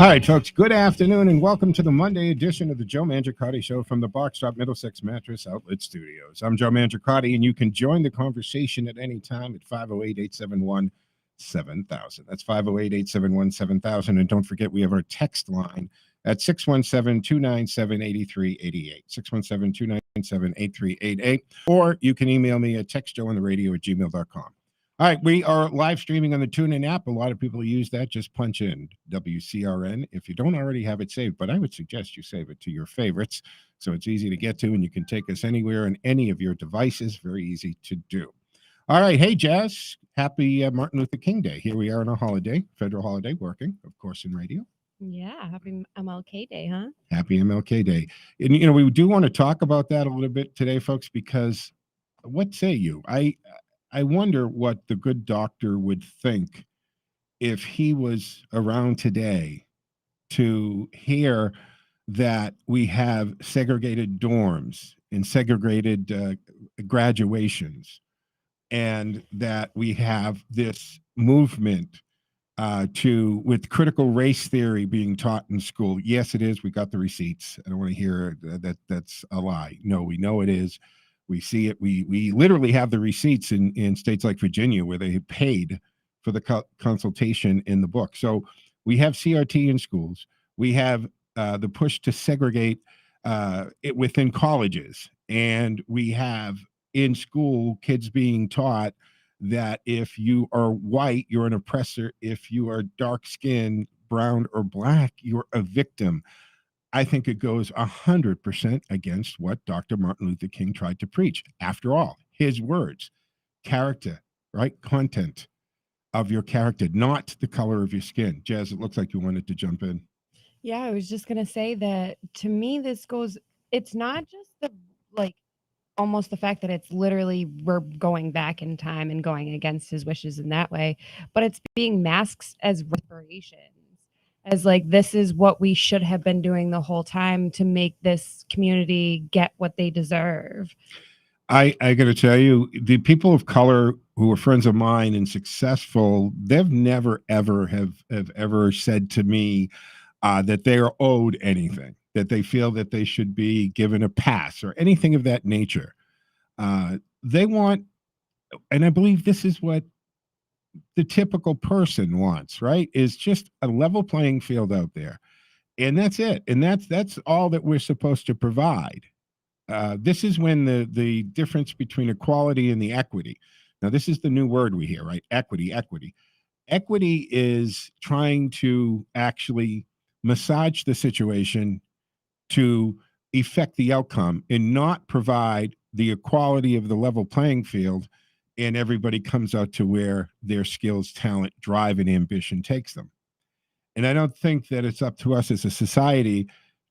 All right, folks, good afternoon and welcome to the Monday edition of the Joe Mangiacotti Show from the Boxstop Middlesex Mattress Outlet Studios. I'm Joe Mangiacotti, and you can join the conversation at any time at 508-871-7000. That's 508-871-7000. And don't forget, we have our text line at 617-297-8388, 617-297-8388. Or you can email me at textjoeontheradio@gmail.com. All right, we are live streaming on the TuneIn app. A lot of people use that. Just punch in WCRN if you don't already have it saved, but I would suggest you save it to your favorites so it's easy to get to and you can take us anywhere on any of your devices. Very easy to do. All right, hey, Jazz, happy Martin Luther King Day. Here we are on a holiday, federal holiday, working, of course, in radio. Yeah, happy MLK Day, huh? Happy MLK Day. And, we do want to talk about that a little bit today, folks, because what say you? I wonder what the good doctor would think if he was around today to hear that we have segregated dorms and segregated graduations, and that we have this movement with critical race theory being taught in school. Yes, it is. We got the receipts. I don't want to hear that's a lie. No, we know it is. We see it. We literally have the receipts in states like Virginia where they paid for the consultation in the book. So we have CRT in schools. We have the push to segregate it within colleges. And we have in school kids being taught that if you are white, you're an oppressor. If you are dark skinned, brown or black, you're a victim. I think it goes 100% against what Dr. Martin Luther King tried to preach. After all, his words, character, right? Content of your character, not the color of your skin. Jazz, it looks like you wanted to jump in. Yeah, I was just going to say that to me, it's not just almost the fact that it's literally we're going back in time and going against his wishes in that way, but it's being masked as reparations. As this is what we should have been doing the whole time to make this community get what they deserve. I got to tell you, the people of color who are friends of mine and successful, they've never, ever have ever said to me that they are owed anything, that they feel that they should be given a pass or anything of that nature. They want, and I believe this is what the typical person wants, right? Is just a level playing field out there. And that's it. And that's all that we're supposed to provide. This is when the difference between equality and the equity. Now, this is the new word we hear, right? Equity. Equity is trying to actually massage the situation to effect the outcome and not provide the equality of the level playing field, and everybody comes out to where their skills, talent, drive, and ambition takes them. And I don't think that it's up to us as a society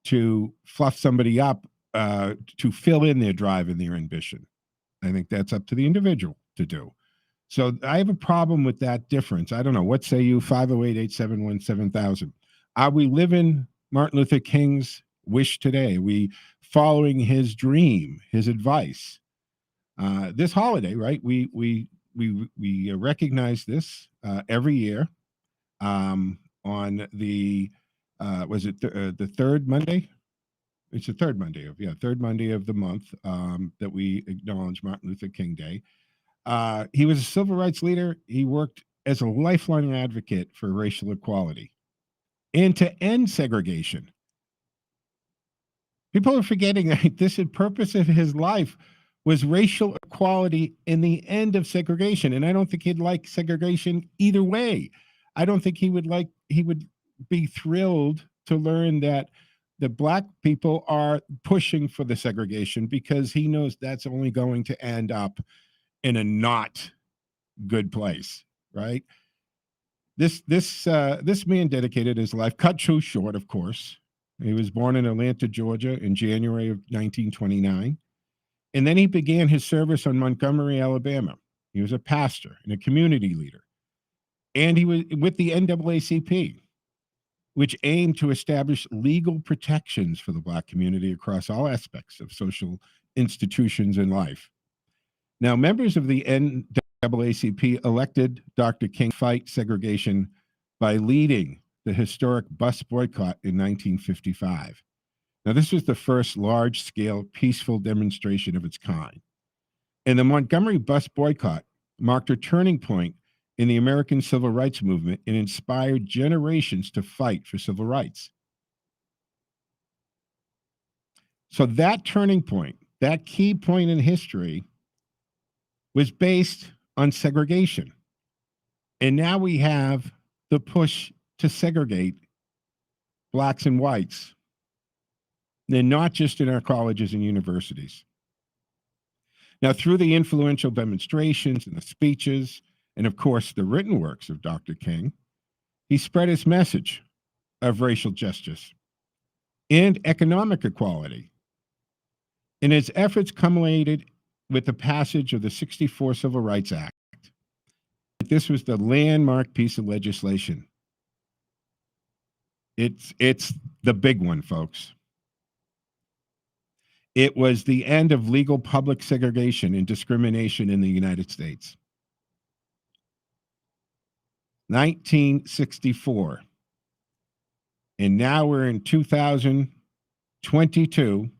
to fluff somebody up to fill in their drive and their ambition. I think that's up to the individual to do. So I have a problem with that difference. I don't know. What say you? 508-871-7000. Are we living Martin Luther King's wish today? Are we following his dream, his advice? This holiday, right? We recognize this every year on the was it the third Monday? It's the third Monday of the month that we acknowledge Martin Luther King Day. He was a civil rights leader. He worked as a lifelong advocate for racial equality and to end segregation. People are forgetting that the purpose of his life was racial equality in the end of segregation. And I don't think he'd like segregation either way. I don't think he would be thrilled to learn that the black people are pushing for the segregation because he knows that's only going to end up in a not good place, right? This man dedicated his life, cut too short, of course. He was born in Atlanta, Georgia in January of 1929. And then he began his service on Montgomery, Alabama. He was a pastor and a community leader. And he was with the NAACP, which aimed to establish legal protections for the black community across all aspects of social institutions and life. Now, members of the NAACP elected Dr. King to fight segregation by leading the historic bus boycott in 1955. Now, this was the first large scale peaceful demonstration of its kind. And the Montgomery bus boycott marked a turning point in the American civil rights movement and inspired generations to fight for civil rights. So, that turning point, that key point in history, was based on segregation. And now we have the push to segregate blacks and whites, and not just in our colleges and universities. Now, through the influential demonstrations and the speeches, and of course, the written works of Dr. King, he spread his message of racial justice and economic equality. And his efforts culminated with the passage of the '64 Civil Rights Act. This was the landmark piece of legislation. It's the big one, folks. It was the end of legal public segregation and discrimination in the United States. 1964. And now we're in 2022.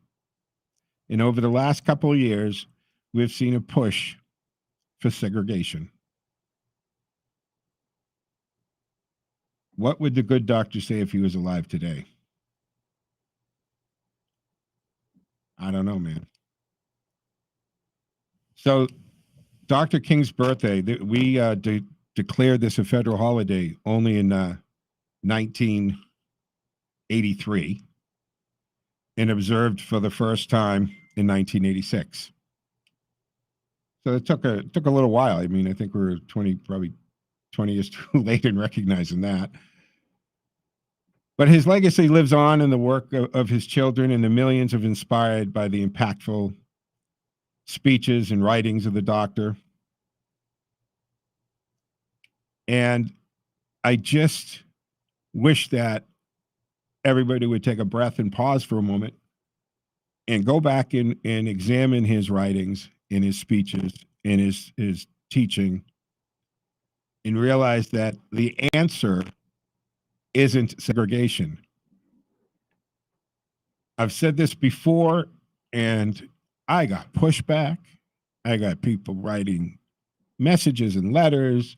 And over the last couple of years, we've seen a push for segregation. What would the good doctor say if he was alive today? I don't know, man. So, Dr. King's birthday, we declared this a federal holiday only in 1983 and observed for the first time in 1986. So it took a little while. I mean, I think we were probably 20 years too late in recognizing that. But his legacy lives on in the work of his children and the millions of inspired by the impactful speeches and writings of the doctor. And I just wish that everybody would take a breath and pause for a moment and go back and examine his writings and his speeches and his teaching and realize that the answer isn't segregation. I've said this before, and I got pushback. I got people writing messages and letters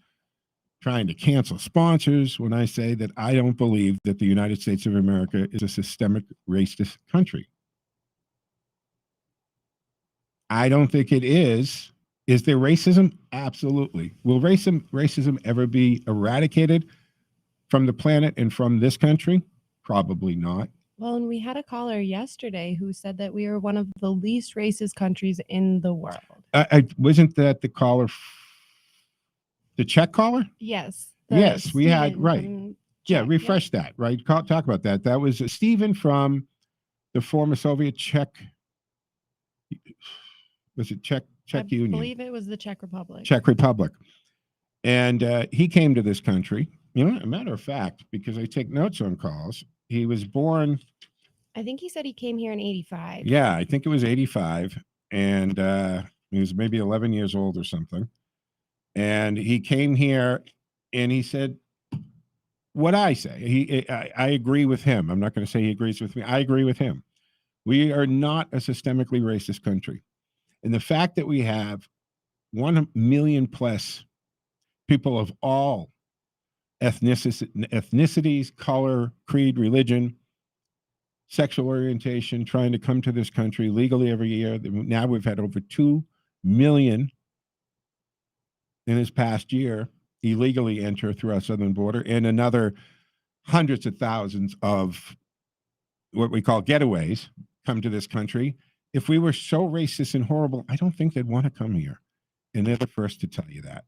trying to cancel sponsors when I say that I don't believe that the United States of America is a systemic racist country. I don't think it is. Is there racism? Absolutely. Will racism ever be eradicated from the planet and from this country? Probably not. Well, and we had a caller yesterday who said that we are one of the least racist countries in the world. Wasn't that the caller, the Czech caller? Yes. Yes, we had, right. Yeah, Czech, refresh that, right? Talk about that. That was Stephen from the former Soviet Czech, was it Czech Union? I believe it was the Czech Republic. Czech Republic. And he came to this country. You know, a matter of fact, because I take notes on calls, he was born. I think he said he came here in 85. Yeah, I think it was 85. And he was maybe 11 years old or something. And he came here and he said, what I say, I agree with him. I'm not going to say he agrees with me. I agree with him. We are not a systemically racist country. And the fact that we have 1 million plus people of all ethnicities, color, creed, religion, sexual orientation trying to come to this country legally every year. Now we've had over 2 million in this past year illegally enter through our southern border, and another hundreds of thousands of what we call getaways come to this country. If we were so racist and horrible, I don't think they'd want to come here. And they're the first to tell you that.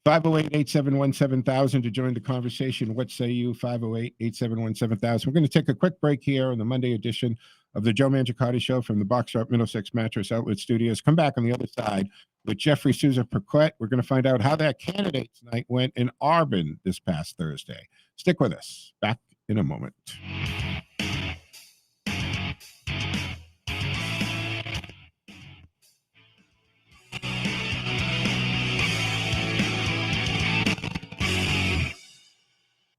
508-871-7000 to join the conversation. What say you? 508-871-7000. We're going to take a quick break here on the Monday edition of the Joe Mangiacotti Show from the Box Shop Middlesex Mattress Outlet Studios. Come back on the other side with Jeffrey Souza Perquette. We're going to find out how that candidates night went in Arbonne this past Thursday. Stick with us. Back in a moment.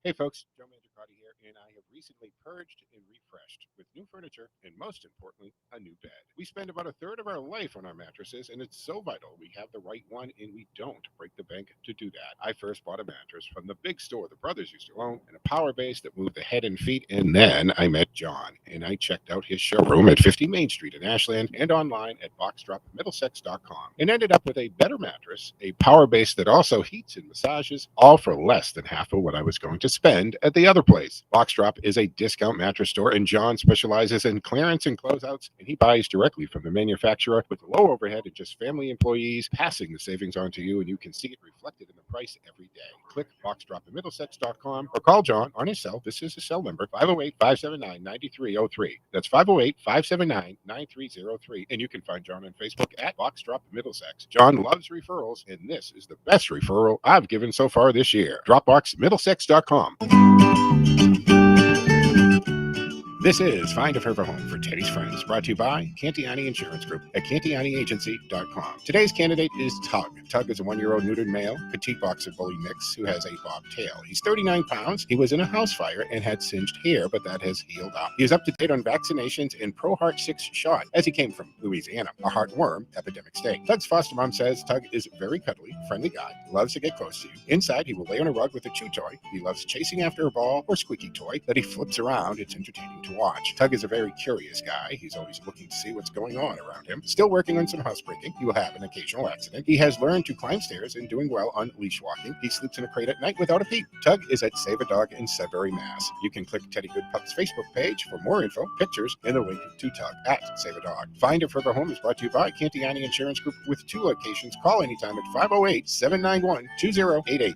Hey, folks. Joe Mangiacotti and I have recently purged and refreshed with new furniture and, most importantly, a new bed. We spend about a third of our life on our mattresses, and it's so vital we have the right one, and we don't break the bank to do that. I first bought a mattress from the big store the brothers used to own, and a power base that moved the head and feet, and then I met John, and I checked out his showroom at 50 Main Street in Ashland and online at boxdropmiddlesex.com, and ended up with a better mattress, a power base that also heats and massages, all for less than half of what I was going to spend at the other place. Boxdrop is a discount mattress store, and John specializes in clearance and closeouts, and he buys directly from the manufacturer with low overhead and just family employees passing the savings on to you, and you can see it reflected in the price every day. Click boxdropmiddlesex.com or call John on his cell. This is his cell number, 508-579-9303. That's 508-579-9303. And you can find John on Facebook at Boxdrop Middlesex. John loves referrals, and this is the best referral I've given so far this year. Dropboxmiddlesex.com. This is Find a Forever Home for Teddy's Friends, brought to you by Cantiani Insurance Group at CantianiAgency.com. Today's candidate is Tug. Tug is a 1-year-old neutered male, petite boxer bully mix, who has a bobtail. He's 39 pounds. He was in a house fire and had singed hair, but that has healed up. He is up to date on vaccinations and Pro Heart 6 shot, as he came from Louisiana, a heartworm epidemic state. Tug's foster mom says Tug is a very cuddly, friendly guy, loves to get close to you. Inside, he will lay on a rug with a chew toy. He loves chasing after a ball or squeaky toy that he flips around. It's entertaining to watch. Tug is a very curious guy. He's always looking to see what's going on around him. Still working on some housebreaking. He will have an occasional accident. He has learned to climb stairs and doing well on leash walking. He sleeps in a crate at night without a peep. Tug is at Save a Dog in Sudbury, Mass. You can click Teddy Goodpup's Facebook page for more info, pictures, and a link to Tug at Save a Dog. Find a Forever Home is brought to you by Cantiani Insurance Group with 2 locations. Call anytime at 508-791-2088.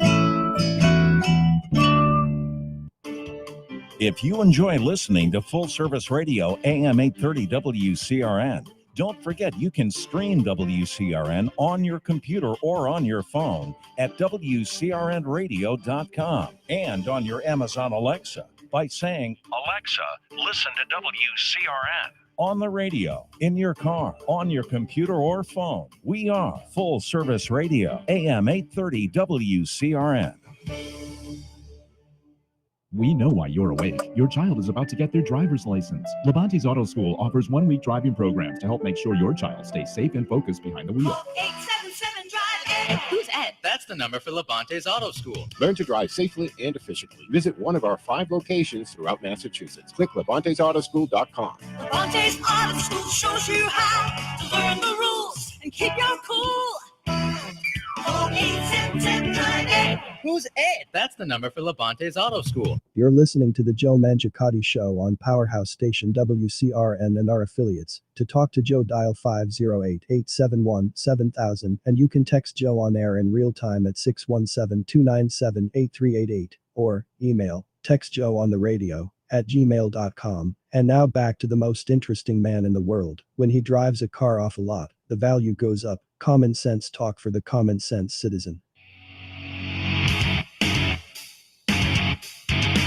If you enjoy listening to Full Service Radio AM 830 WCRN, don't forget you can stream WCRN on your computer or on your phone at WCRNradio.com and on your Amazon Alexa by saying, "Alexa, listen to WCRN." On the radio, in your car, on your computer or phone. We are Full Service Radio, AM 830 WCRN. We know why you're awake. Your child is about to get their driver's license. Levante's Auto School offers 1-week driving programs to help make sure your child stays safe and focused behind the wheel. 877 Drive Ed. Who's Ed? That's the number for Levante's Auto School. Learn to drive safely and efficiently. Visit one of our 5 locations throughout Massachusetts. Click Levante'sAutoschool.com. Levante's Auto School shows you how to learn the rules and keep your cool. 877 Drive Ed. Who's Ed? That's the number for Levante's Auto School. You're listening to the Joe Mangiacotti Show on Powerhouse Station WCRN and our affiliates. To talk to Joe, dial 508-871-7000, and you can text Joe on air in real time at 617-297-8388, or email textjoeontheradio@gmail.com. And now back to the most interesting man in the world. When he drives a car off a lot, the value goes up. Common sense talk for the common sense citizen.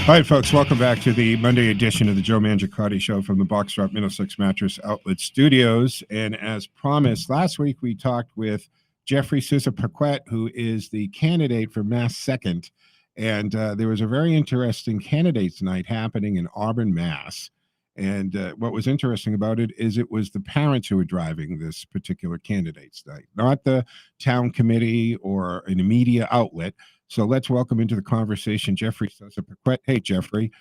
All right, folks, welcome back to the Monday edition of the Joe Mangiacotti Show from the Boxdrop Middlesex Mattress Outlet Studios. And as promised, last week we talked with Jeffrey Sousa-Paquette, who is the candidate for Mass 2nd. And there was a very interesting candidates night happening in Auburn, Mass. And what was interesting about it is it was the parents who were driving this particular candidates night, not the town committee or an media outlet. So let's welcome into the conversation Jeffrey Sousa-Paquette. Hey, Jeffrey.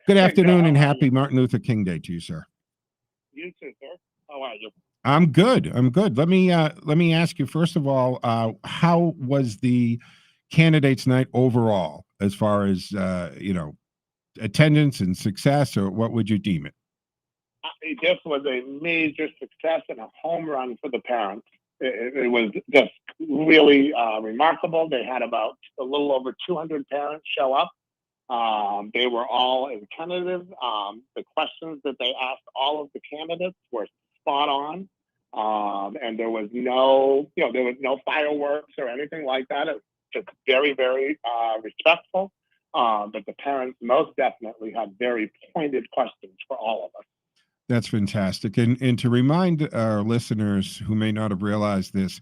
Good afternoon and happy Martin Luther King Day to you, sir. You too, sir. How are you? I'm good. Let me ask you, first of all, how was the candidates night overall as far as, attendance and success, or what would you deem it? This was a major success and a home run for the parents. It was just really remarkable. They had about a little over 200 parents show up. They were all attentive. The questions that they asked all of the candidates were spot on. And there was no fireworks or anything like that. It was just very, very respectful. But the parents most definitely had very pointed questions for all of us. That's fantastic. And to remind our listeners who may not have realized this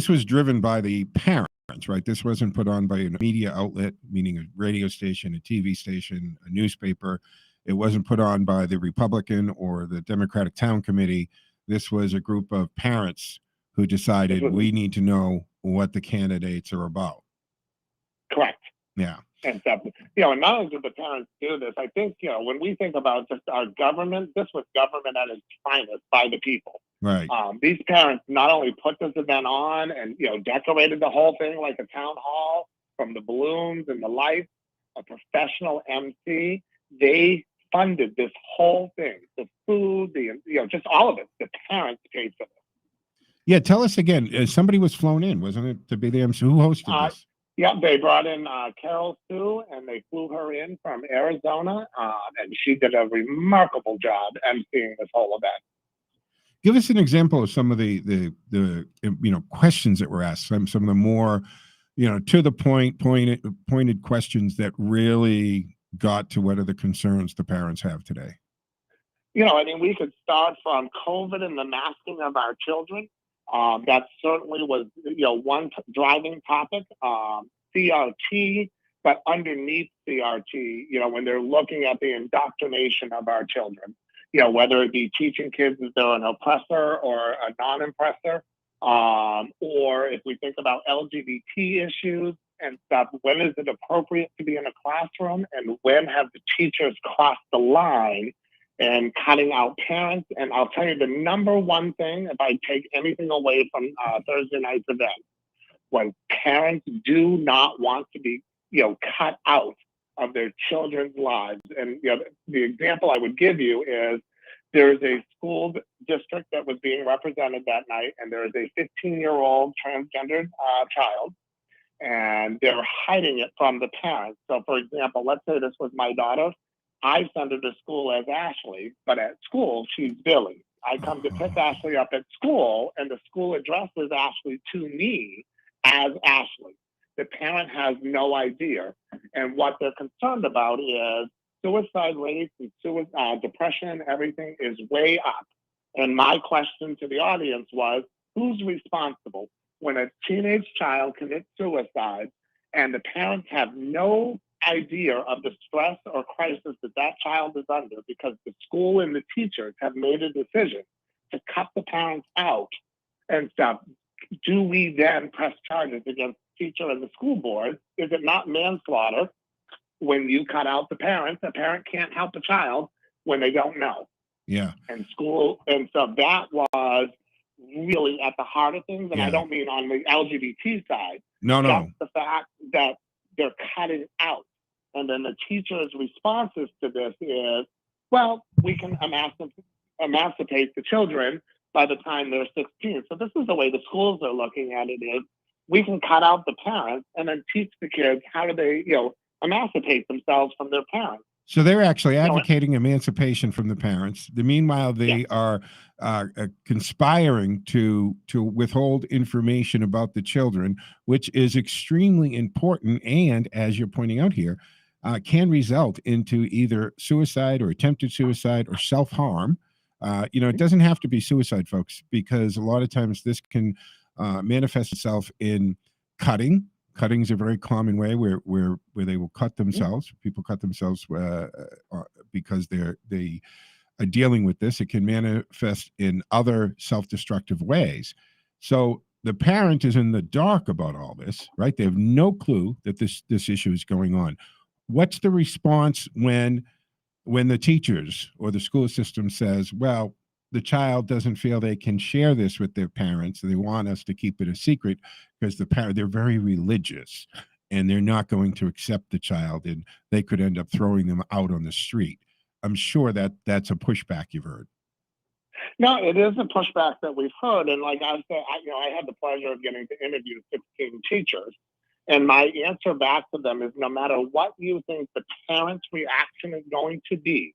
was driven by the parents. right? This wasn't put on by a media outlet, meaning a radio station, a TV station, a newspaper. It wasn't put on by the Republican or the Democratic Town Committee. This was a group of parents who decided we need to know what the candidates are about. Correct. Yeah. And stuff. And not only did the parents do this, I think, when we think about just our government, this was government at its finest by the people. Right. These parents not only put this event on and, decorated the whole thing like a town hall, from the balloons and the lights, a professional MC, they funded this whole thing, the food, just all of it. The parents paid for this. Yeah. Tell us again, somebody was flown in, wasn't it, to be the MC? Who hosted this? Yeah, they brought in Carol Sue, and they flew her in from Arizona, and she did a remarkable job emceeing this whole event. Give us an example of some of the questions that were asked. Some of the more, to the pointed questions that really got to what are the concerns the parents have today. We could start from COVID and the masking of our children. That certainly was, one driving topic. CRT, but underneath CRT, when they're looking at the indoctrination of our children, whether it be teaching kids that they're an oppressor or a non-oppressor, or if we think about LGBT issues and stuff, when is it appropriate to be in a classroom, and when have the teachers crossed the line and cutting out parents? And I'll tell you the number one thing, if I take anything away from Thursday night's event, was parents do not want to be, cut out of their children's lives. And the example I would give you is there's a school district that was being represented that night, and there is a 15-year-old transgendered child, and they're hiding it from the parents. So, for example, let's say this was my daughter. I send her to school as Ashley, but at school, she's Billy. I come to pick Ashley up at school, and the school addresses Ashley to me as Ashley. The parent has no idea. And what they're concerned about is suicide rates and depression, everything is way up. And my question to the audience was, who's responsible when a teenage child commits suicide and the parents have no idea of the stress or crisis that child is under because the school and the teachers have made a decision to cut the parents out and stuff? Do we then press charges against the teacher and the school board? Is it not manslaughter when you cut out the parents? A parent can't help a child when they don't know. Yeah. And so that was really at the heart of things. And I don't mean on the LGBT side. No. Just the fact that they're cutting out. And then the teacher's responses to this is, well, we can emancipate the children by the time they're 16. So this is the way the schools are looking at it is, we can cut out the parents and then teach the kids how do they, emancipate themselves from their parents. So they're actually advocating emancipation from the parents. Meanwhile, they are conspiring to withhold information about the children, which is extremely important. And as you're pointing out here, can result into either suicide or attempted suicide or self-harm. It doesn't have to be suicide, folks, because a lot of times this can manifest itself in cutting. Cutting is a very common way where they will cut themselves. People cut themselves because they are dealing with this. It can manifest in other self-destructive ways. So the parent is in the dark about all this, right? They have no clue that this issue is going on. What's the response when the teachers or the school system says, well, the child doesn't feel they can share this with their parents, and they want us to keep it a secret because they're very religious and they're not going to accept the child, and they could end up throwing them out on the street? I'm sure that's a pushback you've heard. No, it is a pushback that we've heard. And like I said, I had the pleasure of getting to interview 16 teachers. And my answer back to them is, no matter what you think the parent's reaction is going to be,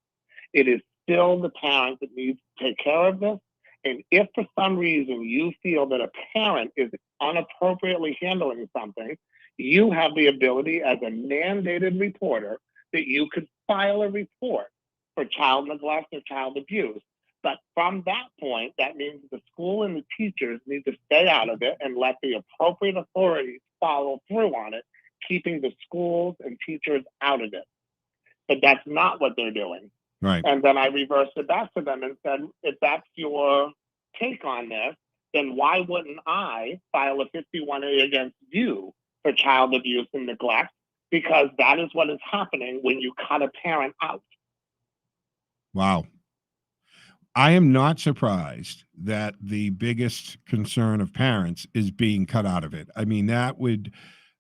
it is still the parent that needs to take care of this. And if for some reason you feel that a parent is inappropriately handling something, you have the ability as a mandated reporter that you could file a report for child neglect or child abuse. But from that point, that means the school and the teachers need to stay out of it and let the appropriate authorities follow through on it, keeping the schools and teachers out of it. But that's not what they're doing. Right. And then I reversed it back to them and said, if that's your take on this, then why wouldn't I file a 51A against you for child abuse and neglect? Because that is what is happening when you cut a parent out. Wow. I am not surprised that the biggest concern of parents is being cut out of it. I mean, that would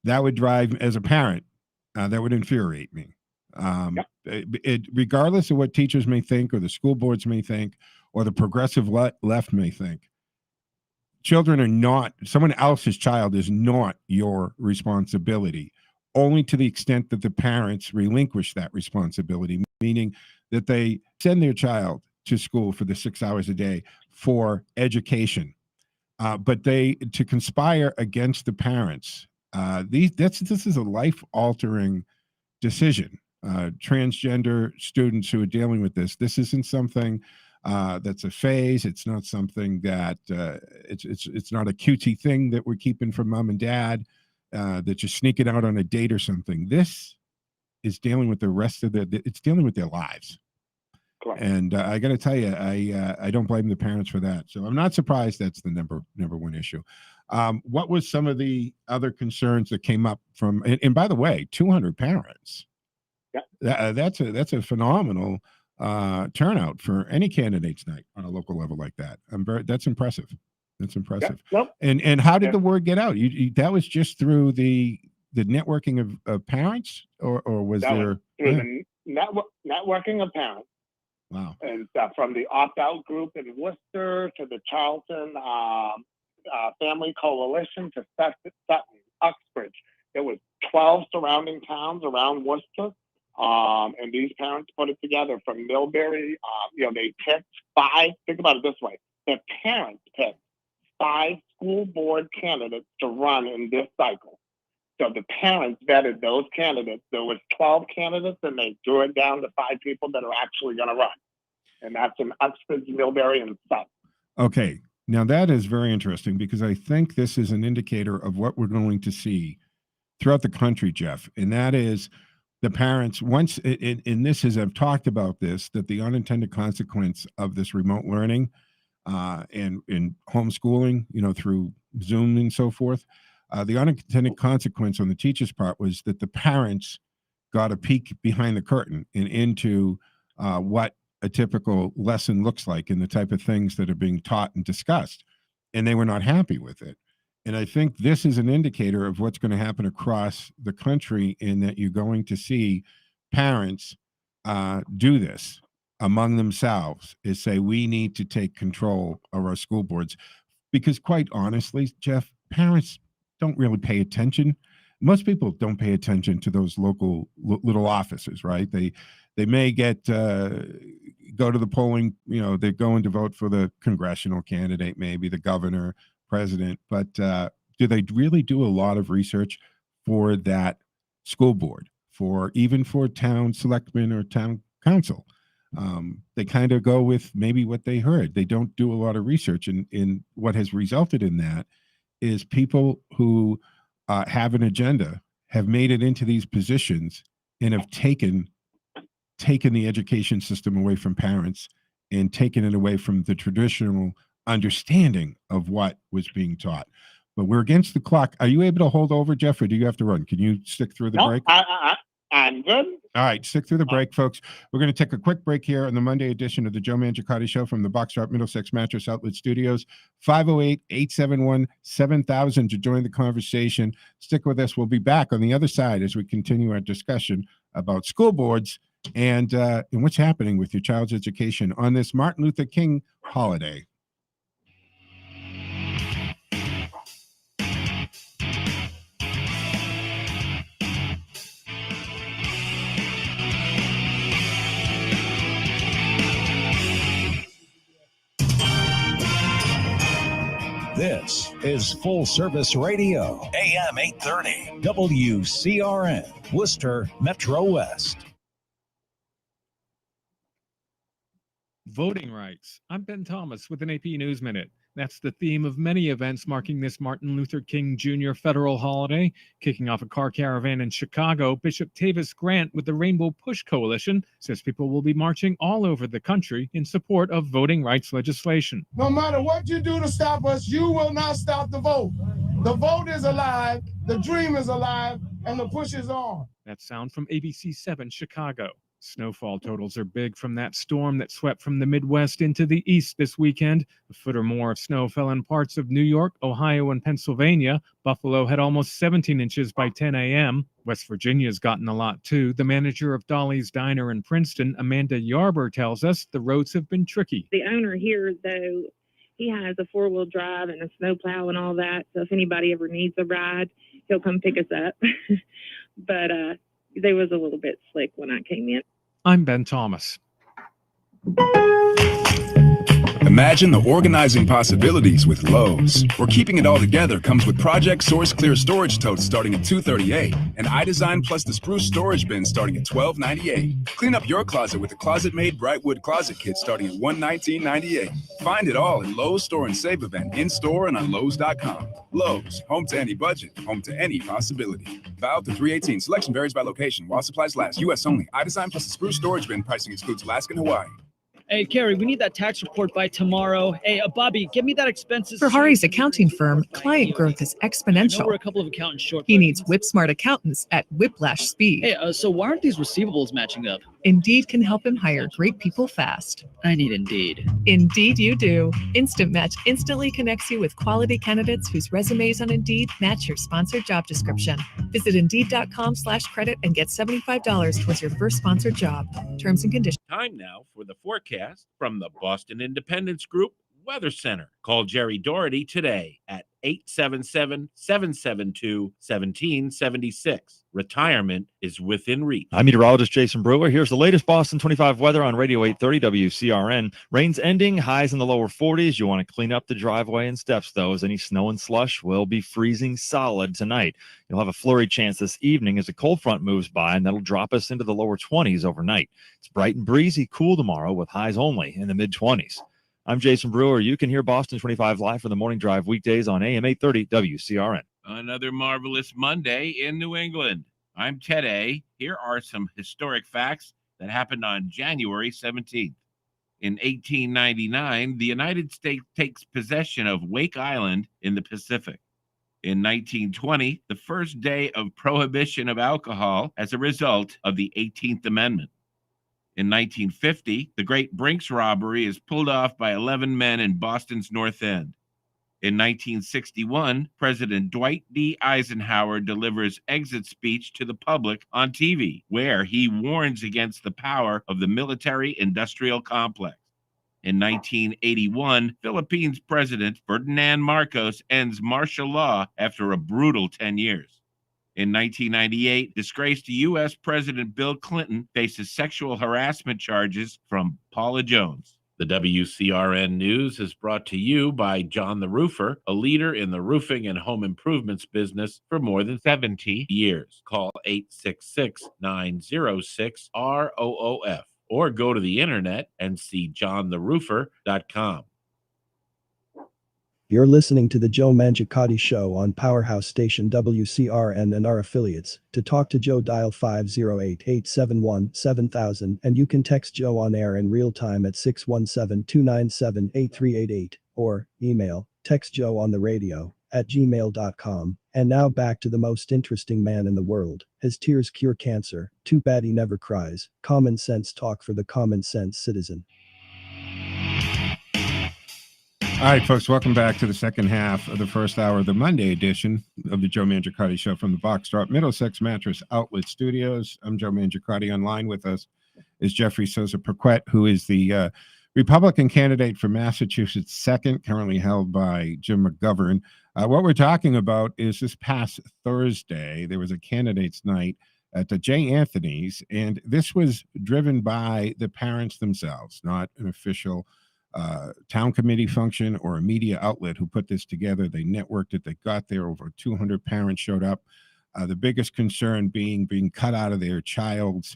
drive, as a parent, that would infuriate me. Regardless of what teachers may think, or the school boards may think, or the progressive left may think, children are not, someone else's child is not your responsibility, only to the extent that the parents relinquish that responsibility, meaning that they send their child to school for the 6 hours a day for education. But to conspire against the parents, this is a life-altering decision. Transgender students who are dealing with this isn't something that's a phase. It's not something that it's not a cutesy thing that we're keeping from mom and dad, that you're sneaking out on a date or something. This is dealing with the rest of it's dealing with their lives. Correct. And I got to tell you, I don't blame the parents for that. So I'm not surprised that's the number one issue. What was some of the other concerns that came up from? And by the way, 200 parents. Yeah. That's a phenomenal turnout for any candidates night on a local level like that. That's impressive. That's impressive. Yeah. Nope. And how did the word get out? You that was just through the networking of parents, or was that there was through the networking of parents? Wow. And from the opt-out group in Worcester to the Charlton Family Coalition to Sutton, Uxbridge. There was 12 surrounding towns around Worcester. And these parents put it together from Millbury. They picked 5. Think about it this way. The parents picked 5 school board candidates to run in this cycle. So the parents vetted those candidates. There was 12 candidates, and they drew it down to 5 people that are actually going to run. And that's in Uxbridge, Millbury, and Sutton. Okay. Now that is very interesting, because I think this is an indicator of what we're going to see throughout the country, Jeff. And that is the parents, once, and this is, I've talked about this, that the unintended consequence of this remote learning and homeschooling, through Zoom and so forth, the unintended consequence on the teacher's part was that the parents got a peek behind the curtain and into what a typical lesson looks like and the type of things that are being taught and discussed. And they were not happy with it. And I think this is an indicator of what's going to happen across the country, in that you're going to see parents do this among themselves, is say, we need to take control of our school boards. Because quite honestly, Jeff, parents don't really pay attention. Most people don't pay attention to those local little offices, right? They may go to the polling, they're going to vote for the congressional candidate, maybe the governor, president, but do they really do a lot of research for that school board, even for town selectmen or town council? They kind of go with maybe what they heard. They don't do a lot of research, and what has resulted in that is people who have an agenda have made it into these positions and have taken the education system away from parents and taken it away from the traditional understanding of what was being taught. But we're against the clock. Are you able to hold over, Jeff, or do you have to run? Can you stick through the break? I'm good. All right, stick through the break, folks. We're going to take a quick break here on the Monday edition of the Joe Mangiacotti Show from the Boxtrap Middlesex Mattress Outlet Studios. 508-871-7000 to join the conversation. Stick with us. We'll be back on the other side as we continue our discussion about school boards and what's happening with your child's education on this Martin Luther King holiday. This is Full Service Radio, AM 830, WCRN, Worcester, Metro West. Voting rights. I'm Ben Thomas with an AP News Minute. That's the theme of many events marking this Martin Luther King Jr. federal holiday. Kicking off a car caravan in Chicago, Bishop Tavis Grant with the Rainbow Push Coalition says people will be marching all over the country in support of voting rights legislation. No matter what you do to stop us, you will not stop the vote. The vote is alive, the dream is alive, and the push is on. That sound from ABC 7 Chicago. Snowfall totals are big from that storm that swept from the Midwest into the east this weekend. A foot or more of snow fell in parts of New York, Ohio, and Pennsylvania. Buffalo had almost 17 inches by 10 a.m. West Virginia's gotten a lot too. The manager of Dolly's Diner in Princeton, Amanda Yarber, tells us the roads have been tricky. The owner here, though, he has a four-wheel drive and a snowplow and all that. So if anybody ever needs a ride, he'll come pick us up. But they was a little bit slick when I came in. I'm Ben Thomas. Imagine the organizing possibilities with Lowe's, where keeping it all together comes with Project Source Clear storage totes starting at $238 and iDesign plus the spruce storage bin starting at $1298. Clean up your closet with the closet-made Brightwood closet kit starting at $119.98. Find it all at Lowe's Store and Save event in-store and on Lowe's.com. Lowe's, home to any budget, home to any possibility. Valid through 3/18. Selection varies by location. While supplies last. U.S. only. iDesign plus the spruce storage bin. Pricing excludes Alaska and Hawaii. Hey, Carrie, we need that tax report by tomorrow. Hey, Bobby, give me that expenses. For Hari's accounting firm, client growth is exponential. We're a couple of accountants short. He needs whip-smart accountants at whiplash speed. Hey, so why aren't these receivables matching up? Indeed can help him hire great people fast. I need Indeed. Indeed you do. Instant Match instantly connects you with quality candidates whose resumes on Indeed match your sponsored job description. Visit Indeed.com/credit and get $75 towards your first sponsored job. Terms and conditions. Time now for the forecast from the Boston Independence Group Weather Center. Call Jerry Doherty today at 877-772-1776. Retirement is within reach. I'm meteorologist Jason Brewer. Here's the latest Boston 25 weather on Radio 830 WCRN. Rain's ending, highs in the lower 40s. You want to clean up the driveway and steps, though, as any snow and slush will be freezing solid tonight. You'll have a flurry chance this evening as a cold front moves by, and that'll drop us into the lower 20s overnight. It's bright and breezy, cool tomorrow with highs only in the mid-20s. I'm Jason Brewer. You can hear Boston 25 live for the morning drive weekdays on AM 830 WCRN. Another marvelous Monday in New England. I'm Ted A. Here are some historic facts that happened on January 17th. In 1899, the United States takes possession of Wake Island in the Pacific. In 1920, the first day of prohibition of alcohol as a result of the 18th Amendment. In 1950, the Great Brinks robbery is pulled off by 11 men in Boston's North End. In 1961, President Dwight D. Eisenhower delivers exit speech to the public on TV, where he warns against the power of the military-industrial complex. In 1981, Philippines President Ferdinand Marcos ends martial law after a brutal 10 years. In 1998, disgraced U.S. President Bill Clinton faces sexual harassment charges from Paula Jones. The WCRN News is brought to you by John the Roofer, a leader in the roofing and home improvements business for more than 70 years. Call 866-906-ROOF or go to the internet and see johntheroofer.com. You're listening to the Joe Mangiacotti Show on Powerhouse Station WCRN and our affiliates. To talk to Joe, dial 508-871-7000, and you can text Joe on air in real time at 617-297-8388, or email textjoeontheradio@gmail.com. And now back to the most interesting man in the world. His tears cure cancer. Too bad he never cries. Common sense talk for the common sense citizen. All right, folks, welcome back to the second half of the first hour of the Monday edition of the Joe Mangiacotti Show from the Boxtrot Middlesex Mattress Outlet Studios. I'm Joe Mangiacotti. Online with us is Jeffrey Sousa Perquette, who is the Republican candidate for Massachusetts 2nd, currently held by Jim McGovern. What we're talking about is this past Thursday, there was a candidates night at the J. Anthony's, and this was driven by the parents themselves, not an official town committee function or a media outlet who put this together. They networked it. They got there. Over 200 parents showed up. The biggest concern being cut out of their child's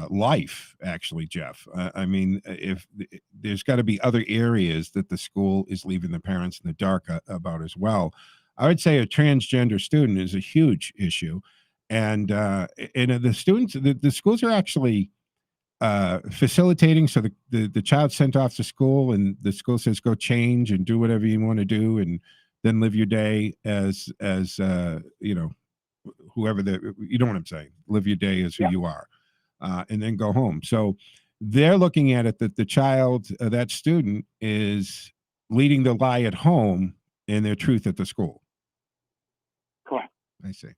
life, actually, Jeff. I mean, if there's got to be other areas that the school is leaving the parents in the dark about as well. I would say a transgender student is a huge issue, and the students, the schools are actually facilitating. So the child's sent off to school, and the school says go change and do whatever you want to do, and then live your day as you know, whoever you know what I'm saying. Live your day as who you are, and then go home. So they're looking at it that the child, that student, is leading the lie at home and their truth at the school. Correct. I see.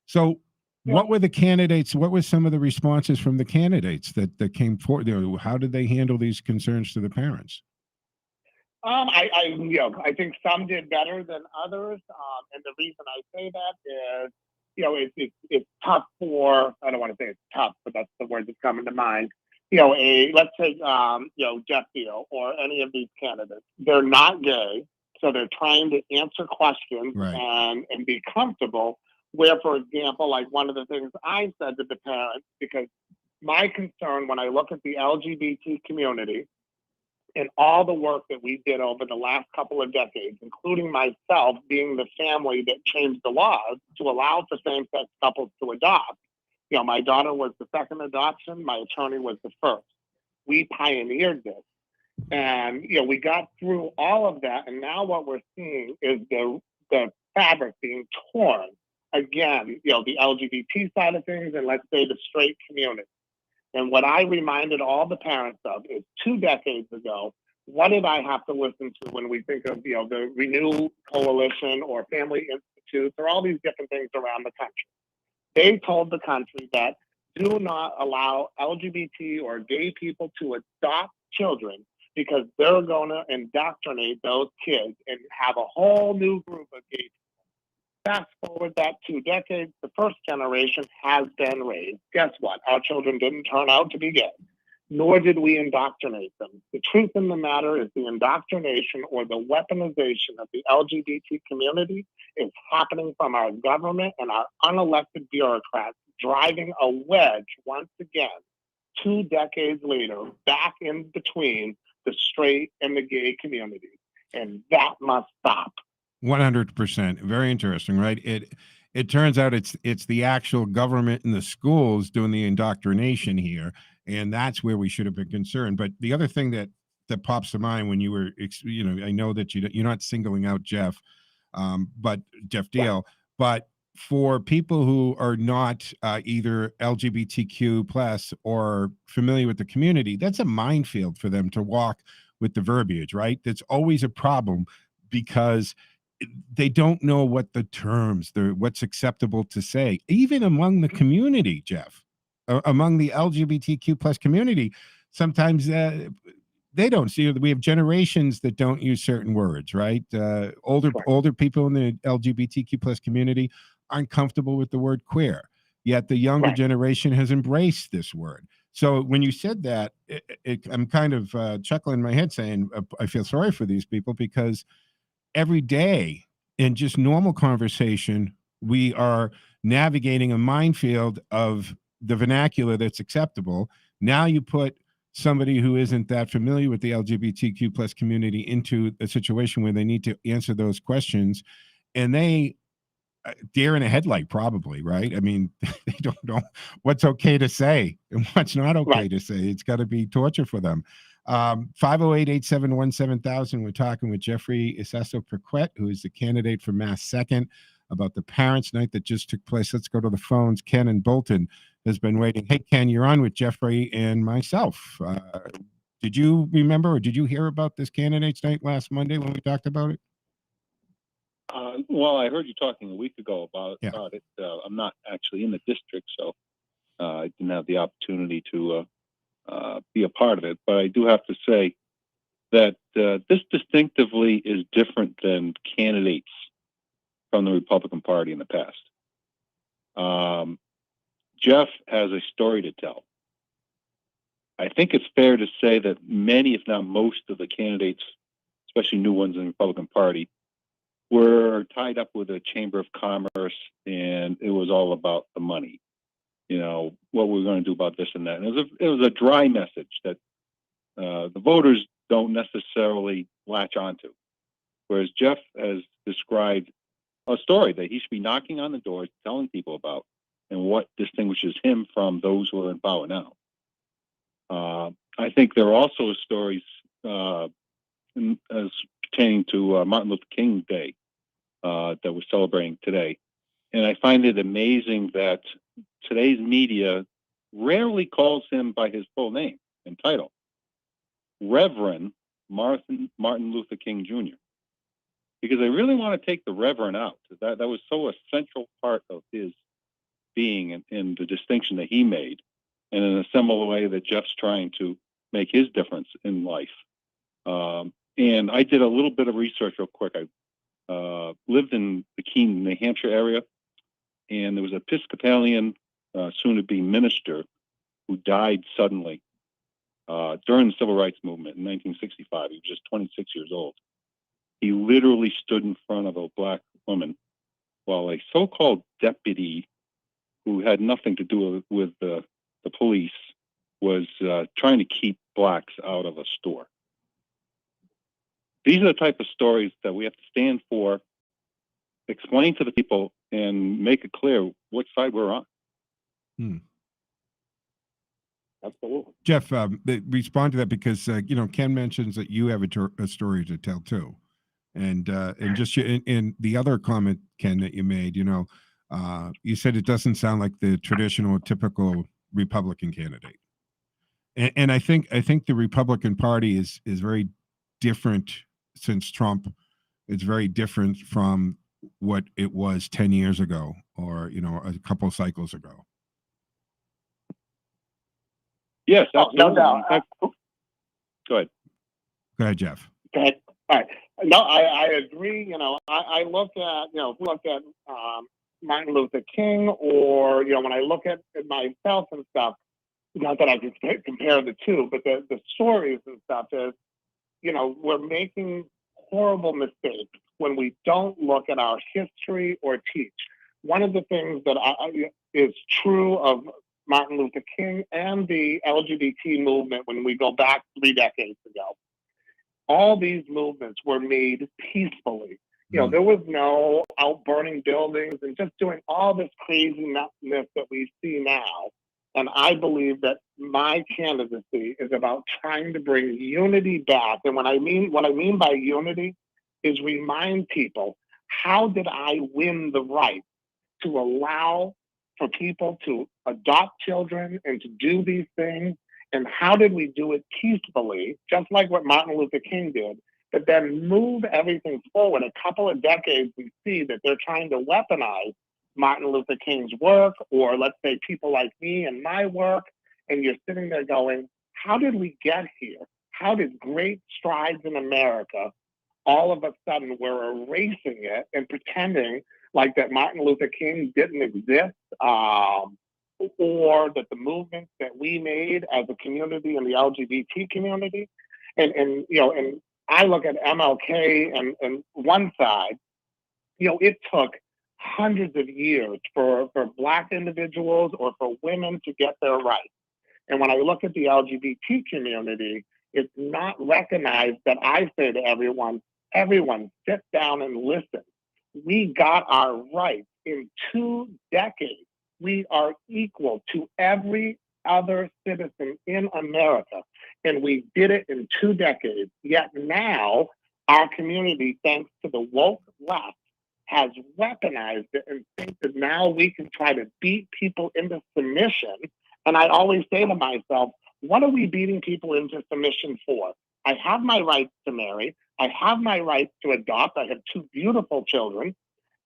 So what were the candidates? What were some of the responses from the candidates that came forward? How did they handle these concerns to the parents? I think some did better than others, and the reason I say that is, it's tough for, I don't want to say it's tough, but that's the word that's coming to mind. Let's say, Jeff Deal or any of these candidates, they're not gay, so they're trying to answer questions and be comfortable. Where, for example, like one of the things I said to the parents, because my concern when I look at the LGBT community and all the work that we did over the last couple of decades, including myself being the family that changed the laws to allow for same-sex couples to adopt. My daughter was the second adoption. My attorney was the first. We pioneered this. And, we got through all of that. And now what we're seeing is the fabric being torn. Again, the LGBT side of things, and let's say the straight community. And what I reminded all the parents of is 2 decades ago, what did I have to listen to when we think of, the Renew Coalition or Family Institutes or all these different things around the country? They told the country that do not allow LGBT or gay people to adopt children because they're going to indoctrinate those kids and have a whole new group of gay people. Fast forward that 2 decades, the first generation has been raised. Guess what? Our children didn't turn out to be gay, nor did we indoctrinate them. The truth in the matter is the indoctrination or the weaponization of the LGBT community is happening from our government and our unelected bureaucrats, driving a wedge once again, 2 decades later, back in between the straight and the gay communities. And that must stop. 100%. Very interesting, right? It turns out it's the actual government and the schools doing the indoctrination here, and that's where we should have been concerned. But the other thing that pops to mind when you were, I know that you're not singling out Jeff, but Jeff Deal, but for people who are not either LGBTQ plus or familiar with the community, that's a minefield for them to walk with the verbiage, right? That's always a problem because they don't know what the terms, what's acceptable to say, even among the community, Jeff, among the LGBTQ plus community. Sometimes they don't see. We have generations that don't use certain words, right? Older people in the LGBTQ plus community aren't comfortable with the word queer, yet the younger generation has embraced this word. So when you said that, I'm kind of chuckling in my head saying, I feel sorry for these people because every day in just normal conversation, we are navigating a minefield of the vernacular that's acceptable. Now you put somebody who isn't that familiar with the LGBTQ plus community into a situation where they need to answer those questions, and they deer in a headlight, probably, right? I mean, they don't know what's okay to say and what's not okay to say. It's got to be torture for them. 508-871-7000. We're talking with Jeffrey Isasso-Perquet, who is the candidate for Mass Second, about the Parents' Night that just took place. Let's go to the phones. Ken in Bolton has been waiting. Hey, Ken, you're on with Jeffrey and myself. Did you remember or did you hear about this Candidates' Night last Monday when we talked about it? Well, I heard you talking a week ago about it. I'm not actually in the district, so I didn't have the opportunity to be a part of it. But I do have to say that this distinctively is different than candidates from the Republican Party in the past. Jeff has a story to tell. I think it's fair to say that many, if not most, of the candidates, especially new ones in the Republican Party, were tied up with the Chamber of Commerce, and it was all about the money. What we're going to do about this and that. And it was a dry message that the voters don't necessarily latch onto. Whereas Jeff has described a story that he should be knocking on the doors, telling people about, and what distinguishes him from those who are in power now. I think there are also stories as pertaining to Martin Luther King Day that we're celebrating today. And I find it amazing that today's media rarely calls him by his full name and title, Reverend Martin Luther King Jr., because I really want to take the Reverend out. That was so a central part of his being and the distinction that he made, and in a similar way that Jeff's trying to make his difference in life. And I did a little bit of research real quick. I lived in the Keene, New Hampshire area, and there was an Episcopalian, soon-to-be minister, who died suddenly during the Civil Rights Movement in 1965. He was just 26 years old. He literally stood in front of a black woman while a so-called deputy who had nothing to do with the police was trying to keep blacks out of a store. These are the type of stories that we have to stand for, explain to the people, and make it clear which side we're on. Absolutely. Jeff, respond to that because Ken mentions that you have a story to tell too, and just in the other comment, Ken, that you made, you said it doesn't sound like the traditional, typical Republican candidate, and I think the Republican Party is very different since Trump. It's very different from what it was 10 years ago, or a couple cycles ago. Yes, absolutely. No doubt. Go ahead. Go ahead, Jeff. Okay. All right. No, I agree. I look at, if we look at Martin Luther King, or, when I look at myself and stuff, not that I can compare the two, but the stories and stuff is, we're making horrible mistakes when we don't look at our history or teach. One of the things that is true of Martin Luther King and the LGBT movement, when we go back 3 decades ago, all these movements were made peacefully. There was no out burning buildings and just doing all this craziness that we see now. And I believe that my candidacy is about trying to bring unity back. And what I mean by unity is remind people, how did I win the right to allow for people to adopt children and to do these things? And how did we do it peacefully, just like what Martin Luther King did, but then move everything forward? A couple of decades, we see that they're trying to weaponize Martin Luther King's work, or let's say people like me and my work, and you're sitting there going, how did we get here? How did great strides in America, all of a sudden we're erasing it and pretending like that Martin Luther King didn't exist, or that the movements that we made as a community in the LGBT community, and I look at MLK and one side, it took hundreds of years for Black individuals or for women to get their rights. And when I look at the LGBT community, it's not recognized that I say to everyone, sit down and listen. We got our rights in 2 decades. We are equal to every other citizen in America. And we did it in 2 decades. Yet now our community, thanks to the woke left, has weaponized it and think that now we can try to beat people into submission. And I always say to myself, what are we beating people into submission for? I have my rights to marry. I have my rights to adopt. I have 2 beautiful children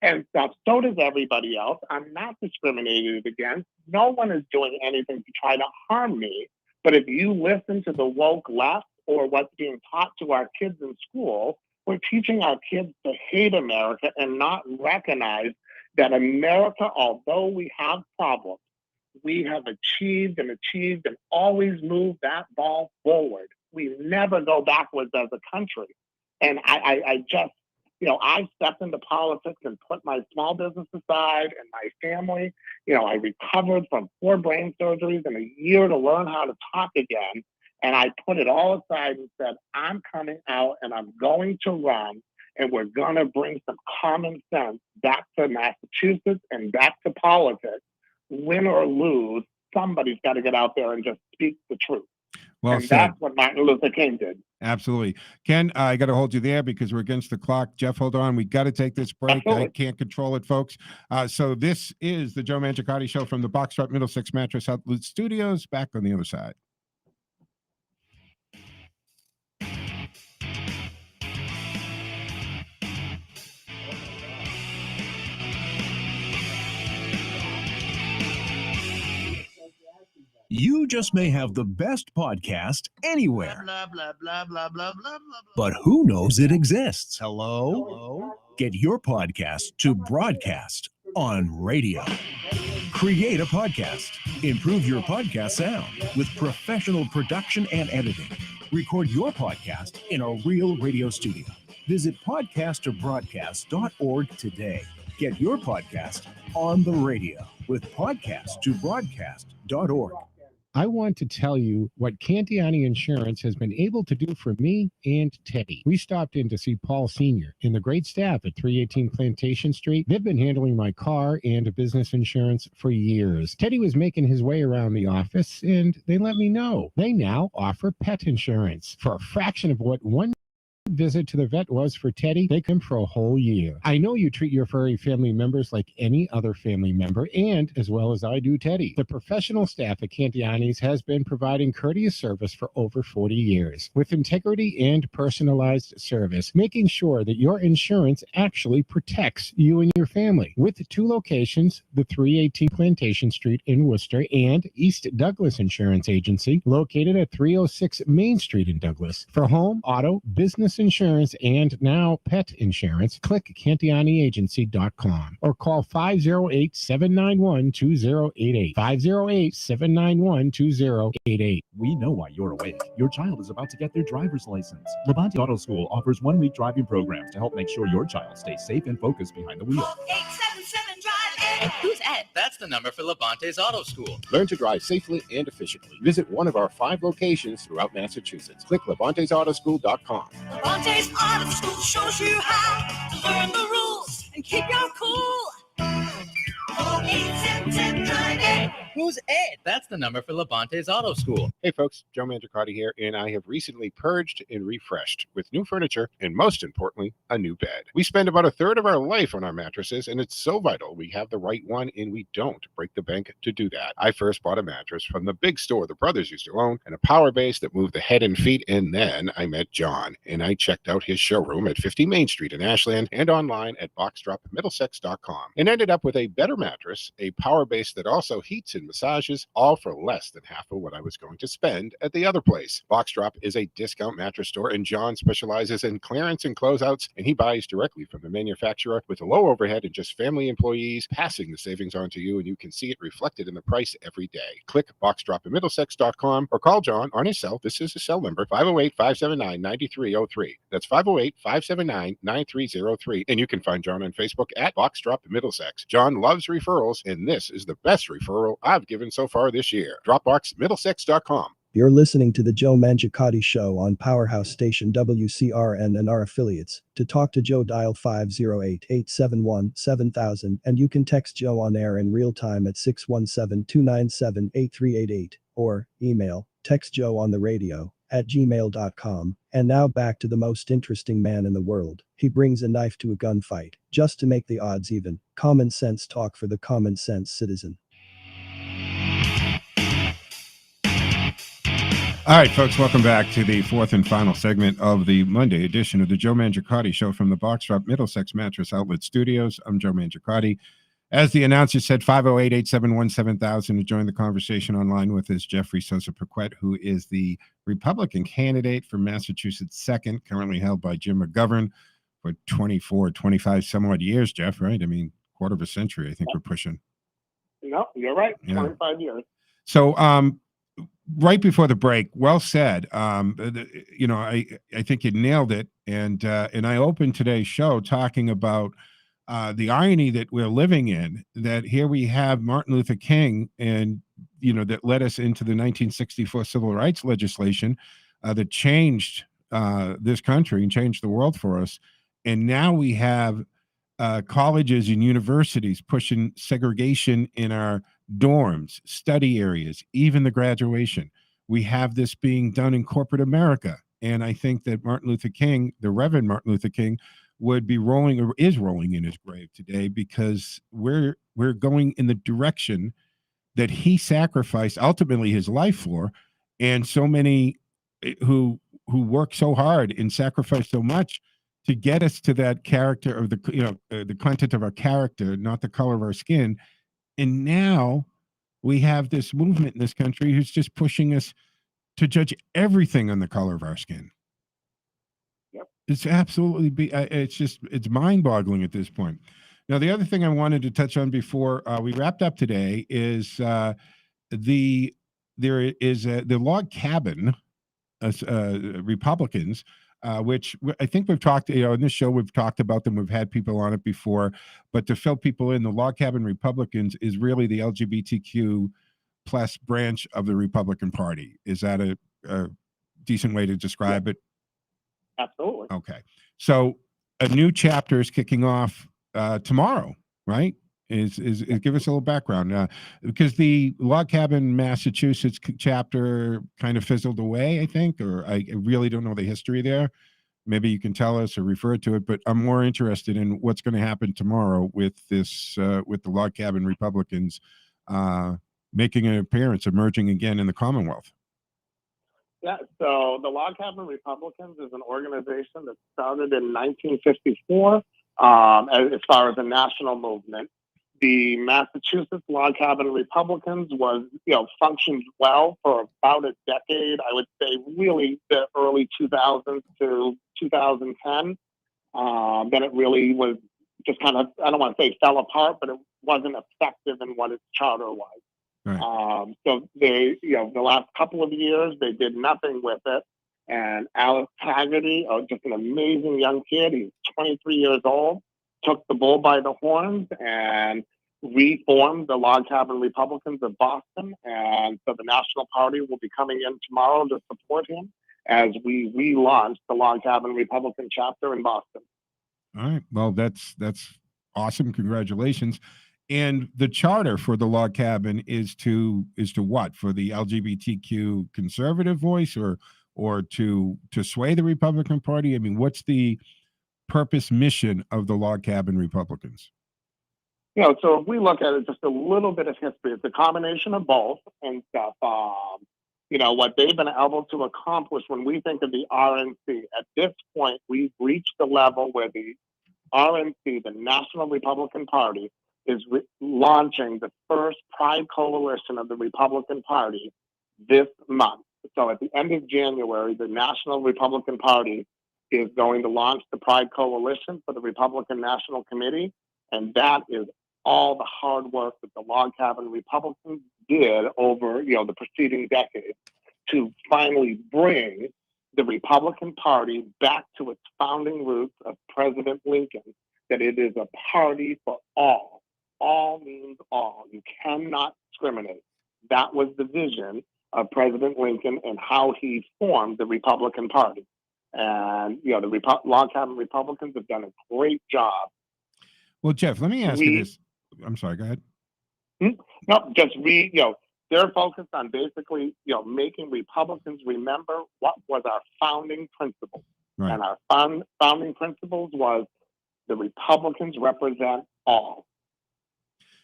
and stuff. So does everybody else. I'm not discriminated against. No one is doing anything to try to harm me. But if you listen to the woke left or what's being taught to our kids in school, we're teaching our kids to hate America and not recognize that America, although we have problems, we have achieved and always moved that ball forward. We never go backwards as a country. And I just I stepped into politics and put my small business aside and my family. I recovered from 4 brain surgeries and a year to learn how to talk again. And I put it all aside and said, I'm coming out and I'm going to run, and we're going to bring some common sense back to Massachusetts and back to politics. Win or lose, somebody's got to get out there and just speak the truth. Well and said. That's what Martin Luther King did. Absolutely. Ken, I got to hold you there because we're against the clock. Jeff, hold on. We got to take this break. Absolutely. I can't control it, folks. So this is the Joe Mangiacotti Show from the Boxtrop Middlesex Mattress Outlet Studios. Back on the other side. You just may have the best podcast anywhere. Blah, blah, blah, blah, blah, blah, blah, blah. But who knows it exists? Hello? Get your podcast to broadcast on radio. Create a podcast. Improve your podcast sound with professional production and editing. Record your podcast in a real radio studio. Visit podcasttobroadcast.org today. Get your podcast on the radio with podcasttobroadcast.org. I want to tell you what Cantiani Insurance has been able to do for me and Teddy. We stopped in to see Paul Sr. and the great staff at 318 Plantation Street. They've been handling my car and business insurance for years. Teddy was making his way around the office, and they let me know. They now offer pet insurance for a fraction of what one visit to the vet was for Teddy. They come for a whole year. I know you treat your furry family members like any other family member, and as well as I do Teddy. The professional staff at Cantiani's has been providing courteous service for over 40 years with integrity and personalized service, making sure that your insurance actually protects you and your family. With 2 locations, the 318 Plantation Street in Worcester and East Douglas Insurance Agency, located at 306 Main Street in Douglas. For home, auto, business insurance, and now pet insurance, click CantianiAgency.com or call 508-791-2088. 508-791-2088. We know why you're awake. Your child is about to get their driver's license. Labonte Auto School offers 1-week driving programs to help make sure your child stays safe and focused behind the wheel. 877 drive Ed. Who's Ed? That's the number for Labonte's Auto School. Learn to drive safely and efficiently. Visit one of our 5 locations throughout Massachusetts. Click Labonte'sAutoSchool.com. Labonte's Auto School shows you how to learn the rules and keep your cool. 877 drive Ed. Who's Ed? That's the number for Labonte's Auto School. Hey folks, Joe Mangiacotti here, and I have recently purged and refreshed with new furniture and, most importantly, a new bed. We spend about a third of our life on our mattresses, and it's so vital we have the right one, and we don't break the bank to do that. I first bought a mattress from the big store the brothers used to own, and a power base that moved the head and feet, and then I met John, and I checked out his showroom at 50 Main Street in Ashland and online at boxdropmiddlesex.com, and ended up with a better mattress, a power base that also heats and massages, all for less than half of what I was going to spend at the other place. Boxdrop is a discount mattress store, and John specializes in clearance and closeouts, and he buys directly from the manufacturer with a low overhead and just family employees passing the savings on to you, and you can see it reflected in the price every day. Click boxdropmiddlesex.com or call John on his cell. This is his cell number, 508-579-9303. That's 508-579-9303. And you can find John on Facebook at Boxdrop Middlesex. John loves referrals, and this is the best referral I've given so far this year. Dropboxmiddlesex.com. You're listening to the Joe Mangiacotti Show on Powerhouse Station WCRN and our affiliates. To talk to Joe, dial 508-871-7000, and you can text Joe on air in real time at 617-297-8388 or email textjoeontheradio@gmail.com. And now back to the most interesting man in the world. He brings a knife to a gunfight just to make the odds even. Common sense talk for the common sense citizen. All right, folks, welcome back to the 4th and final segment of the Monday edition of the Joe Mangiacotti Show from the Boxdrop Middlesex Mattress Outlet Studios. I'm Joe Mangiacotti. As the announcer said, 508-871-7000 to join the conversation online with us, Jeffrey Sosa Perquette, who is the Republican candidate for Massachusetts 2nd, currently held by Jim McGovern for 24, 25 some odd years, Jeff, right? I mean, quarter of a century, I think we're pushing. No, you're right. Yeah. 25 years. So, right before the break, well said. I think you nailed it. And I opened today's show talking about the irony that we're living in, that here we have Martin Luther King, and that led us into the 1964 civil rights legislation that changed this country and changed the world for us. And now we have colleges and universities pushing segregation in our dorms, study areas, even the graduation. We have this being done in corporate America. And I think that Martin Luther King, the Reverend Martin Luther King, would be rolling, or is rolling, in his grave today, because we're going in the direction that he sacrificed ultimately his life for. And so many who work so hard and sacrifice so much to get us to that character of the content of our character, not the color of our skin. And now we have this movement in this country who's just pushing us to judge everything on the color of our skin. Yep. It's absolutely it's mind-boggling at this point. Now, the other thing I wanted to touch on before we wrapped up today is the log cabin Republicans, which I think we've talked, in this show, we've talked about them. We've had people on it before, but to fill people in, the log cabin Republicans is really the LGBTQ plus branch of the Republican Party. Is that a decent way to describe it? Absolutely. Okay. So a new chapter is kicking off tomorrow, right? Is give us a little background, because the log cabin Massachusetts chapter kind of fizzled away, I think, or I really don't know the history there. Maybe you can tell us or refer to it, but I'm more interested in what's going to happen tomorrow with this, with the log cabin Republicans making an appearance, emerging again in the Commonwealth. Yeah, so the Log Cabin Republicans is an organization that started in 1954 as far as a national movement. The Massachusetts Log Cabin Republicans functioned well for about a decade. I would say really the early 2000s to 2010. Then it really was just kind of, I don't want to say fell apart, but it wasn't effective in what its charter was. Right. So they, the last couple of years, they did nothing with it. And Alex Haggerty, just an amazing young kid, he's 23 years old, took the bull by the horns and reformed the Log Cabin Republicans of Boston. And so the National Party will be coming in tomorrow to support him as we relaunch the Log Cabin Republican chapter in Boston. All right. Well, that's awesome. Congratulations. And the charter for the log cabin is to what? For the LGBTQ conservative voice, or to sway the Republican Party? I mean, what's the purpose mission of the log cabin Republicans? So if we look at it, just a little bit of history, it's a combination of both and stuff. What they've been able to accomplish when we think of the RNC, at this point, we've reached the level where the RNC, the National Republican Party, is launching the first Pride Coalition of the Republican Party this month. So at the end of January, the National Republican Party is going to launch the Pride Coalition for the Republican National Committee. And that is all the hard work that the Log Cabin Republicans did over, the preceding decade to finally bring the Republican Party back to its founding roots of President Lincoln, that it is a party for all. All means all. You cannot discriminate. That was the vision of President Lincoln and how he formed the Republican Party. And, the Log Cabin Republicans have done a great job. Well, Jeff, let me ask you this. I'm sorry, go ahead. No, they're focused on basically, making Republicans remember what was our founding principles. Right. And our founding principles was the Republicans represent all.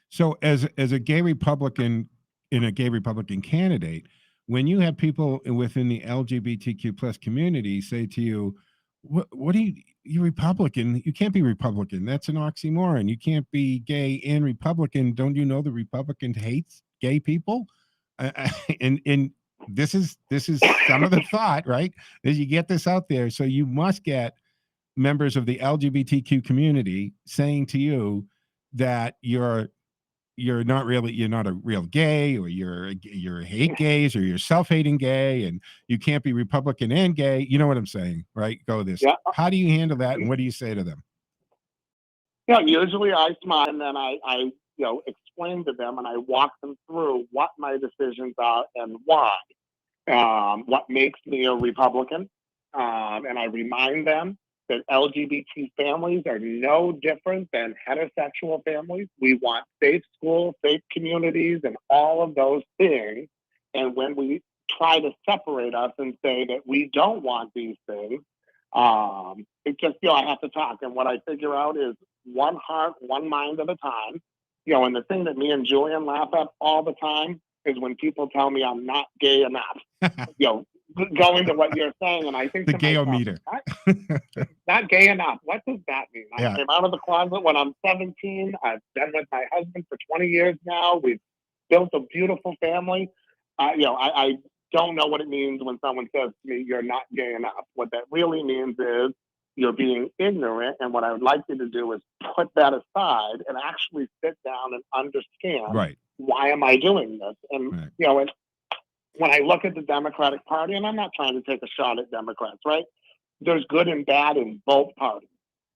So as a gay Republican and a gay Republican candidate, when you have people within the LGBTQ plus community say to you, what are you Republican? You can't be Republican. That's an oxymoron. You can't be gay and Republican. Don't you know the Republican hates gay people? And this is some of the thought, right? As you get this out there. So you must get members of the LGBTQ community saying to you that you're you're not a real gay, or you're hate gays, or you're self-hating gay, and you can't be Republican and gay. You know what I'm saying, right? Go this. Yeah. How do you handle that, and what do you say to them? Yeah, usually I smile, and then I explain to them, and I walk them through what my decisions are and why. What makes me a Republican, and I remind them that LGBT families are no different than heterosexual families. We want safe schools, safe communities, and all of those things. And when we try to separate us and say that we don't want these things, it just, I have to talk. And what I figure out is one heart, one mind at a time. And the thing that me and Julian laugh at all the time is when people tell me I'm not gay enough. Going to what you're saying, and I think the gayometer. Not gay enough. What does that mean? Yeah. I came out of the closet when I'm 17. I've been with my husband for 20 years now. We've built a beautiful family. I don't know what it means when someone says to me, "You're not gay enough." What that really means is you're being ignorant, and what I would like you to do is put that aside and actually sit down and understand, right, why am I doing this? And and when I look at the Democratic Party, and I'm not trying to take a shot at Democrats, right? There's good and bad in both parties.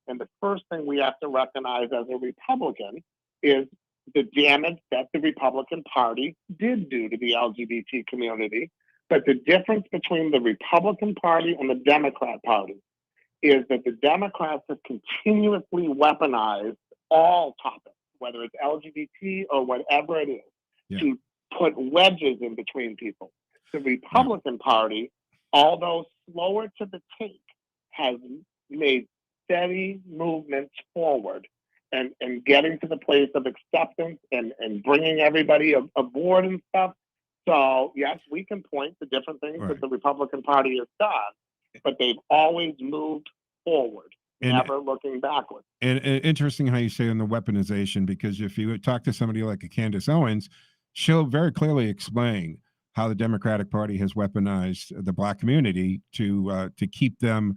And the first thing we have to recognize as a Republican is the damage that the Republican Party did do to the LGBT community. But the difference between the Republican Party and the Democrat Party is that the Democrats have continuously weaponized all topics, whether it's LGBT or whatever it is, to put wedges in between people. The Republican Party, although slower to the take, has made steady movements forward and getting to the place of acceptance and bringing everybody aboard and stuff. So, yes, we can point to different things that the Republican Party has done, but they've always moved forward, never looking backwards. And interesting how you say on the weaponization, because if you talk to somebody like a Candace Owens, she'll very clearly explain how the Democratic Party has weaponized the Black community to keep them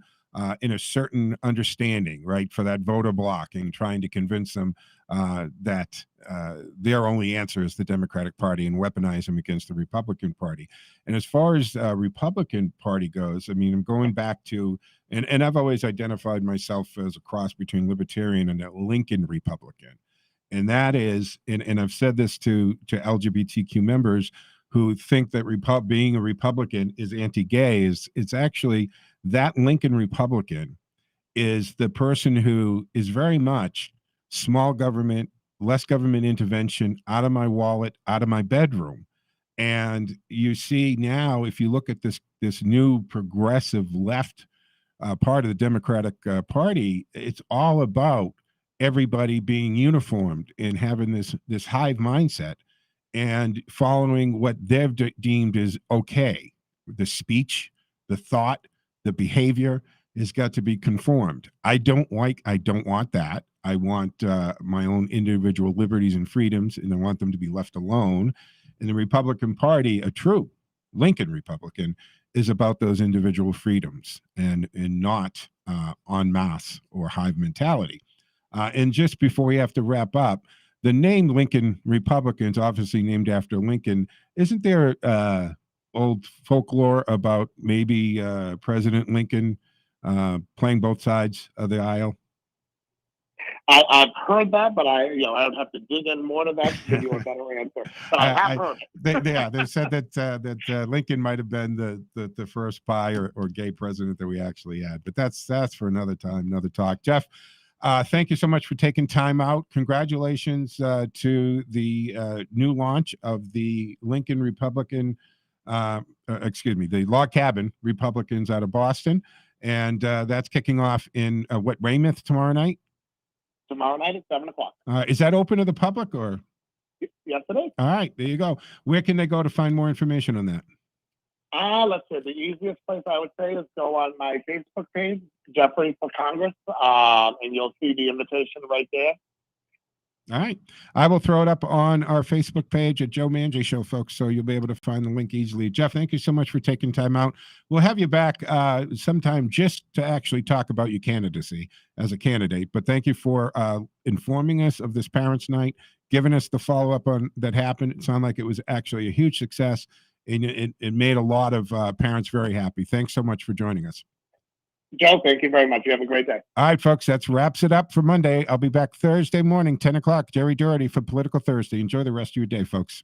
in a certain understanding, right, for that voter blocking, trying to convince them that their only answer is the Democratic Party and weaponize them against the Republican Party. And as far as Republican Party goes, I mean, I'm going back to, and I've always identified myself as a cross between Libertarian and a Lincoln Republican. And that is, and I've said this to LGBTQ members who think that being a Republican is anti-gay, it's actually that Lincoln Republican is the person who is very much small government, less government intervention, out of my wallet, out of my bedroom. And you see now, if you look at this new progressive left part of the Democratic Party, it's all about everybody being uniformed and having this hive mindset and following what they've deemed is okay. The speech, the thought, the behavior has got to be conformed. I don't want that. I want my own individual liberties and freedoms, and I want them to be left alone. And the Republican Party, a true Lincoln Republican, is about those individual freedoms and not en masse or hive mentality. And just before we have to wrap up, the name Lincoln Republicans, obviously named after Lincoln, isn't there old folklore about maybe President Lincoln playing both sides of the aisle? I've heard that, but I would have to dig in more to that to give you a better answer. But I have heard it. They said that Lincoln might have been the first bi or gay president that we actually had. But that's for another time, another talk. Jeff, thank you so much for taking time out. Congratulations to the new launch of the Lincoln Republican, the Log Cabin Republicans out of Boston. And that's kicking off in Weymouth tomorrow night? Tomorrow night at 7:00. Is that open to the public or? Yes, it is. All right, there you go. Where can they go to find more information on that? Let's see. The easiest place I would say is go on my Facebook page, Jeffrey for Congress, and you'll see the invitation right there. All right. I will throw it up on our Facebook page at Joe Mangiacotti Show, folks, so you'll be able to find the link easily. Jeff, thank you so much for taking time out. We'll have you back sometime just to actually talk about your candidacy as a candidate. But thank you for informing us of this Parents' Night, giving us the follow-up on that happened. It sounded like it was actually a huge success, and it made a lot of parents very happy. Thanks so much for joining us. Joe, thank you very much. You have a great day. All right, folks, that wraps it up for Monday. I'll be back Thursday morning, 10 o'clock. Jerry Doherty for Political Thursday. Enjoy the rest of your day, folks.